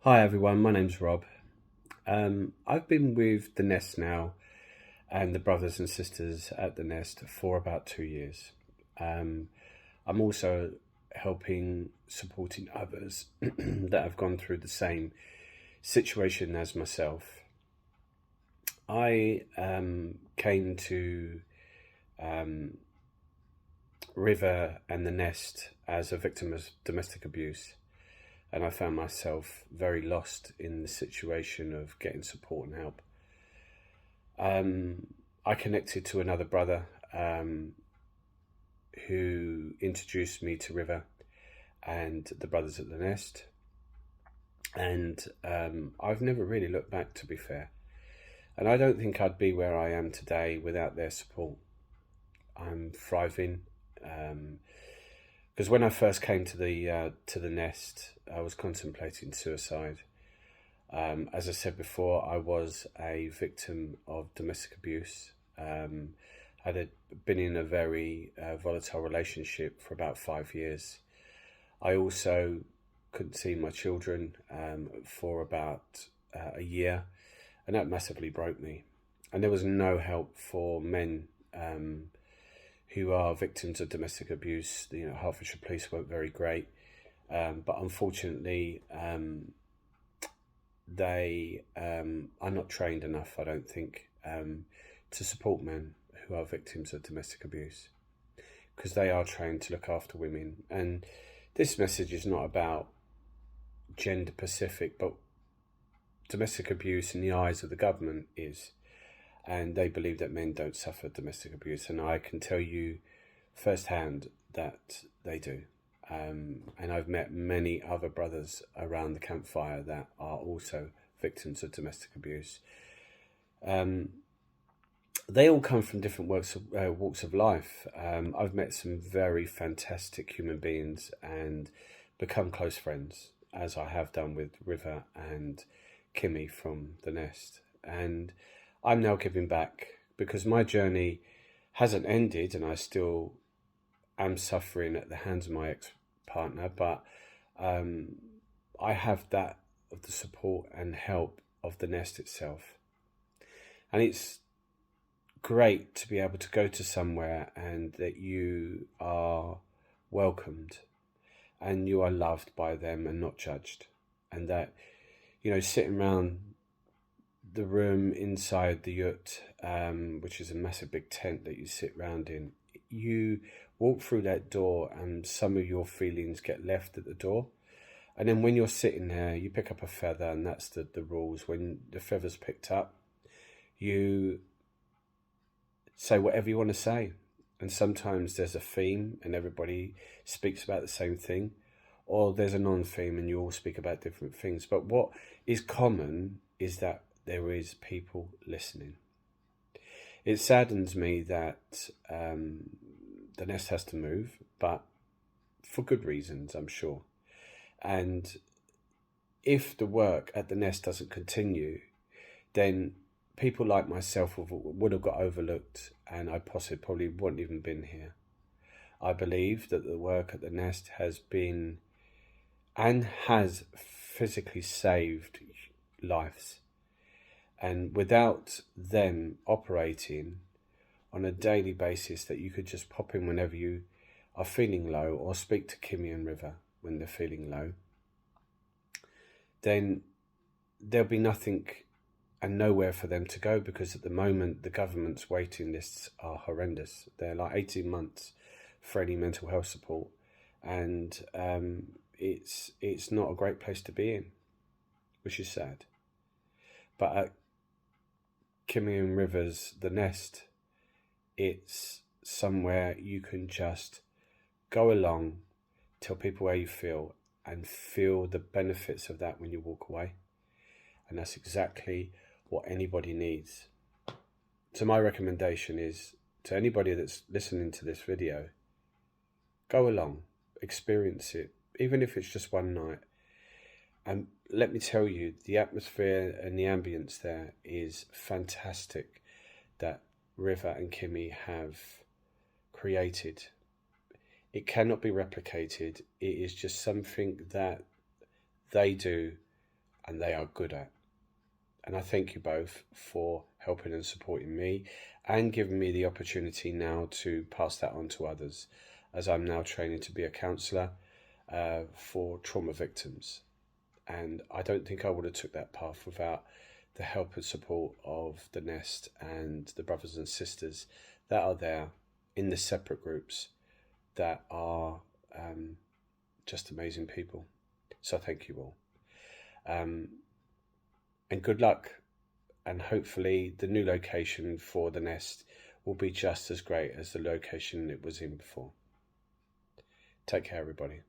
Hi everyone, my name's Rob. I've been with the Nest now and the brothers and sisters at the Nest for about 2 years. I'm also supporting others that have gone through the same situation as myself. I came to um, River and the Nest as a victim of domestic abuse, and I found myself very lost in the situation of getting support and help. I connected to another brother who introduced me to River and the brothers at the Nest, and I've never really looked back, to be fair. And I don't think I'd be where I am today without their support. I'm thriving. Because when I first came to the Nest, I was contemplating suicide. As I said before, I was a victim of domestic abuse. I'd been in a very volatile relationship for about 5 years. I also couldn't see my children for about a year, and that massively broke me. And there was no help for men who are victims of domestic abuse. Hertfordshire Police weren't very great, but unfortunately, they are not trained enough, I don't think, to support men who are victims of domestic abuse, because they are trained to look after women. And this message is not about gender specific, but domestic abuse in the eyes of the government is. And they believe that men don't suffer domestic abuse, and I can tell you firsthand that they do. And I've met many other brothers around the campfire that are also victims of domestic abuse. They all come from different walks of life. I've met some very fantastic human beings and become close friends, as I have done with River and Kimmy from the Nest. And I'm now giving back because my journey hasn't ended, and I still am suffering at the hands of my ex-partner, but I have that of the support and help of the Nest itself. And it's great to be able to go to somewhere and that you are welcomed and you are loved by them and not judged. And that, sitting around the room inside the yurt, which is a massive big tent that you sit round in, you walk through that door and some of your feelings get left at the door. And then when you're sitting there, you pick up a feather, and that's the rules. When the feather's picked up, you say whatever you want to say. And sometimes there's a theme and everybody speaks about the same thing, or there's a non-theme and you all speak about different things. But what is common is that there is people listening. It saddens me that the Nest has to move, but for good reasons, I'm sure. And if the work at the Nest doesn't continue, then people like myself would have got overlooked, and I probably wouldn't even been here. I believe that the work at the Nest has been and has physically saved lives. And without them operating on a daily basis, that you could just pop in whenever you are feeling low, or speak to Kimmy and River when they're feeling low, then there'll be nothing and nowhere for them to go, because at the moment the government's waiting lists are horrendous. They're like 18 months for any mental health support, and it's not a great place to be in, which is sad. But at Kimmy and River's The Nest, it's somewhere you can just go along, tell people how you feel, and feel the benefits of that when you walk away. And that's exactly what anybody needs. So my recommendation is to anybody that's listening to this video, go along, experience it, even if it's just one night. And let me tell you, the atmosphere and the ambience there is fantastic that River and Kimmy have created. It cannot be replicated. It is just something that they do, and they are good at. And I thank you both for helping and supporting me and giving me the opportunity now to pass that on to others, as I'm now training to be a counsellor for trauma victims. And I don't think I would have took that path without the help and support of the Nest and the brothers and sisters that are there in the separate groups that are just amazing people. So thank you all. And good luck. And hopefully the new location for the Nest will be just as great as the location it was in before. Take care, everybody.